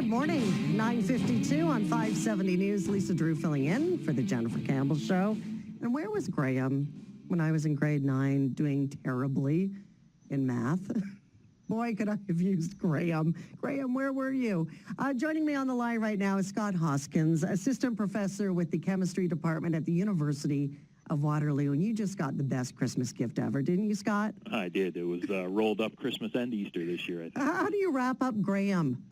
Good morning. 9:52 on 570 News. Lisa Drew filling in for the Jennifer Campbell Show. And where was Graham when I was in grade 9 doing terribly in math? Boy, could I have used Graham. Graham, where were you? Joining me on the line right now is Scott Hoskins, assistant professor with the chemistry department at the University of Waterloo. And you just got the best Christmas gift ever, didn't you, Scott? I did. It was rolled up Christmas and Easter this year, I think. How do you wrap up Graham?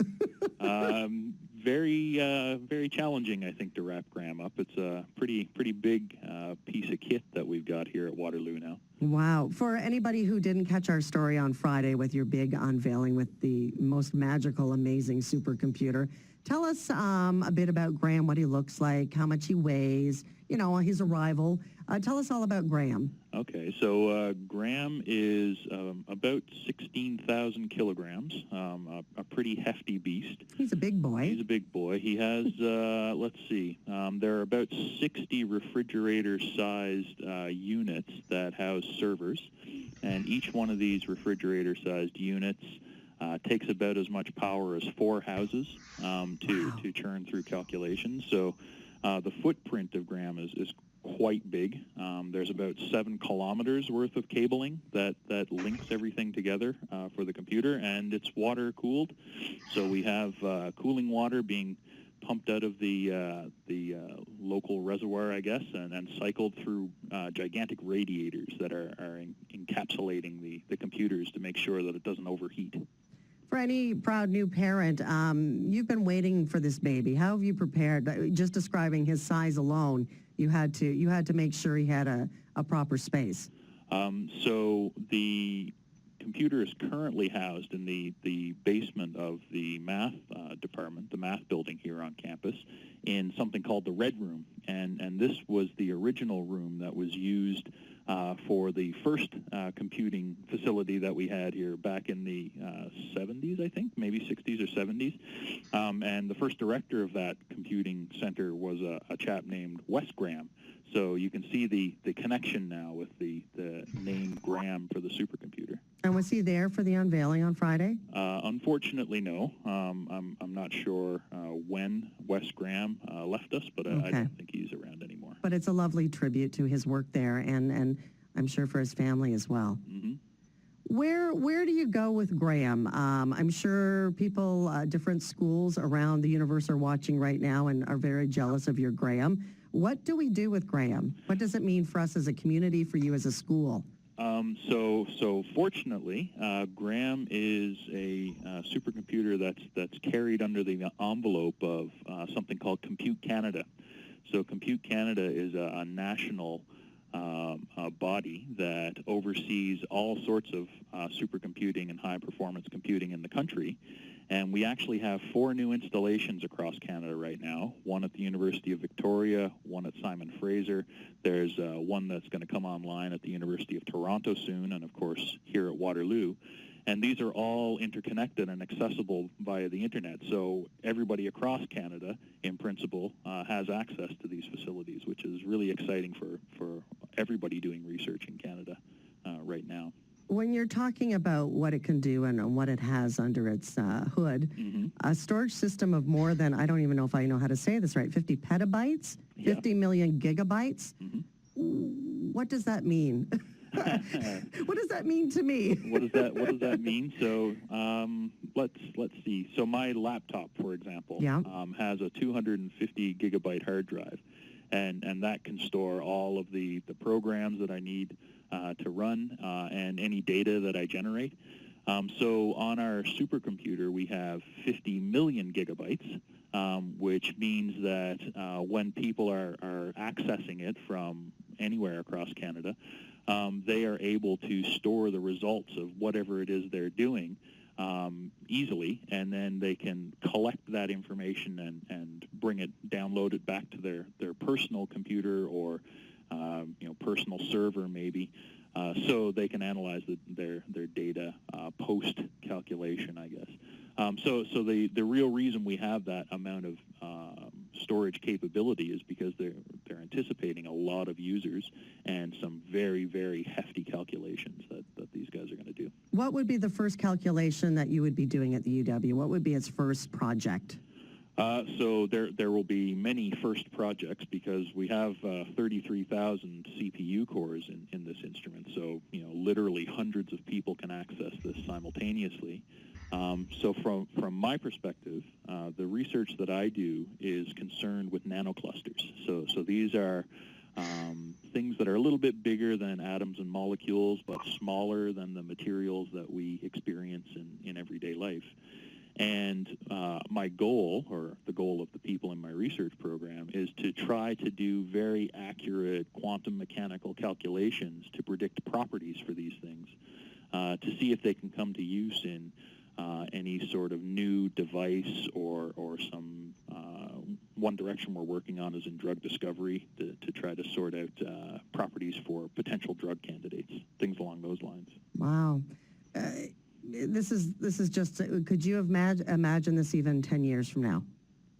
Very challenging, I think, to wrap Graham up. It's a pretty big piece of kit that we've got here at Waterloo now. Wow. For anybody who didn't catch our story on Friday with your big unveiling with the most magical, amazing supercomputer, tell us a bit about Graham, what he looks like, how much he weighs, his arrival. Tell us all about Graham. Okay, so Graham is about 16,000 kilograms, a pretty hefty beast. He's a big boy. He's a big boy. He has, let's see, there are about 60 refrigerator-sized units that house servers, and each one of these refrigerator-sized units takes about as much power as 4 houses to churn through calculations. So the footprint of Graham is quite big. There's about 7 kilometers worth of cabling that links everything together for the computer, and it's water cooled. So we have cooling water being pumped out of the local reservoir, I guess, and cycled through gigantic radiators that are encapsulating the computers to make sure that it doesn't overheat. For any proud new parent, you've been waiting for this baby. How have you prepared? Just describing his size alone, you had to make sure he had a proper space. So the computer is currently housed in the basement of the math department, the math building here on campus, in something called the Red Room. And this was the original room that was used for the first computing facility that we had here back in the 70s, I think, maybe 60s or 70s. And the first director of that computing center was a chap named Wes Graham. So you can see the connection now with the name Graham for the supercomputer. And was he there for the unveiling on Friday? Unfortunately, no. I'm not sure when Wes Graham left us, but I don't think he's around anymore. But it's a lovely tribute to his work there, and I'm sure for his family as well. Mm-hmm. Where do you go with Graham? I'm sure people, different schools around the universe are watching right now and are very jealous of your Graham. What do we do with Graham? What does it mean for us as a community, for you as a school? So fortunately, Graham is a supercomputer that's carried under the envelope of something called Compute Canada. So Compute Canada is a national body that oversees all sorts of supercomputing and high-performance computing in the country. And we actually have 4 new installations across Canada right now, one at the University of Victoria, one at Simon Fraser. There's one that's going to come online at the University of Toronto soon, and of course here at Waterloo. And these are all interconnected and accessible via the internet. So everybody across Canada, in principle, has access to these facilities, which is really exciting for everybody doing research in Canada right now. When you're talking about what it can do and what it has under its hood, a storage system of more than, I don't even know if I know how to say this right, 50 petabytes, 50 million gigabytes. What does that mean? What does that mean to me? What does that mean? So let's see. So my laptop, for example, has a 250 gigabyte hard drive, and that can store all of the programs that I need to run and any data that I generate. So on our supercomputer, we have 50 million gigabytes, which means that when people are accessing it from anywhere across Canada, they are able to store the results of whatever it is they're doing easily, and then they can collect that information and bring it, download it back to their personal computer or personal server maybe, so they can analyze their data post-calculation, I guess. So the real reason we have that amount of storage capability is because they're anticipating a lot of users and some very, very hefty calculations that these guys guys are going to do. What would be the first calculation that you would be doing at the UW? What would be its first project? So there will be many first projects because we have 33,000 CPU cores in this instrument. So, literally hundreds of people can access this simultaneously. So from my perspective, the research that I do is concerned with nanoclusters. So these are things that are a little bit bigger than atoms and molecules, but smaller than the materials that we experience in everyday life. And my goal, or the goal of the people in my research program, is to try to do very accurate quantum mechanical calculations to predict properties for these things, to see if they can come to use in any sort of new device or some one direction we're working on is in drug discovery to try to sort out properties for potential drug candidates, things along those lines. Wow. This is just, could you imagine this even 10 years from now?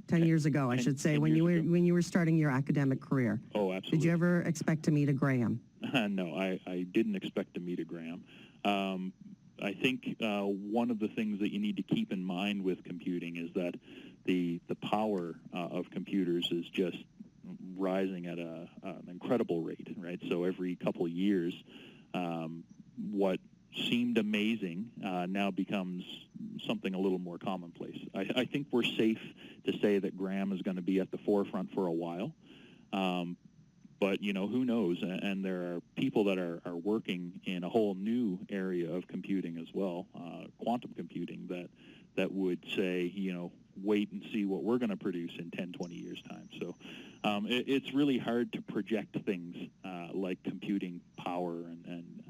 10 years ago, I should say, when you were starting your academic career. Oh, absolutely. Did you ever expect to meet a Graham? No, I didn't expect to meet a Graham. I think one of the things that you need to keep in mind with computing is that the power of computers is just rising at an incredible rate, right? So every couple of years, what seemed amazing now becomes something a little more commonplace. I think we're safe to say that Graham is going to be at the forefront for a while. But, who knows? And there are people that are working in a whole new area of computing as well, quantum computing, that would say, wait and see what we're going to produce in 10, 20 years' time. So it's really hard to project things like computing power and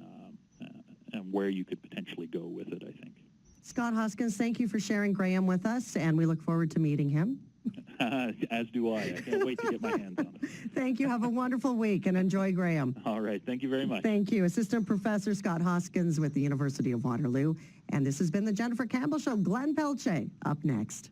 where you could potentially go with it, I think. Scott Hoskins, thank you for sharing Graham with us, and we look forward to meeting him. As do I. I can't wait to get my hands on it. Thank you. Have a wonderful week, and enjoy Graham. All right. Thank you very much. Thank you. Assistant Professor Scott Hoskins with the University of Waterloo. And this has been the Jennifer Campbell Show. Glenn Pelche up next.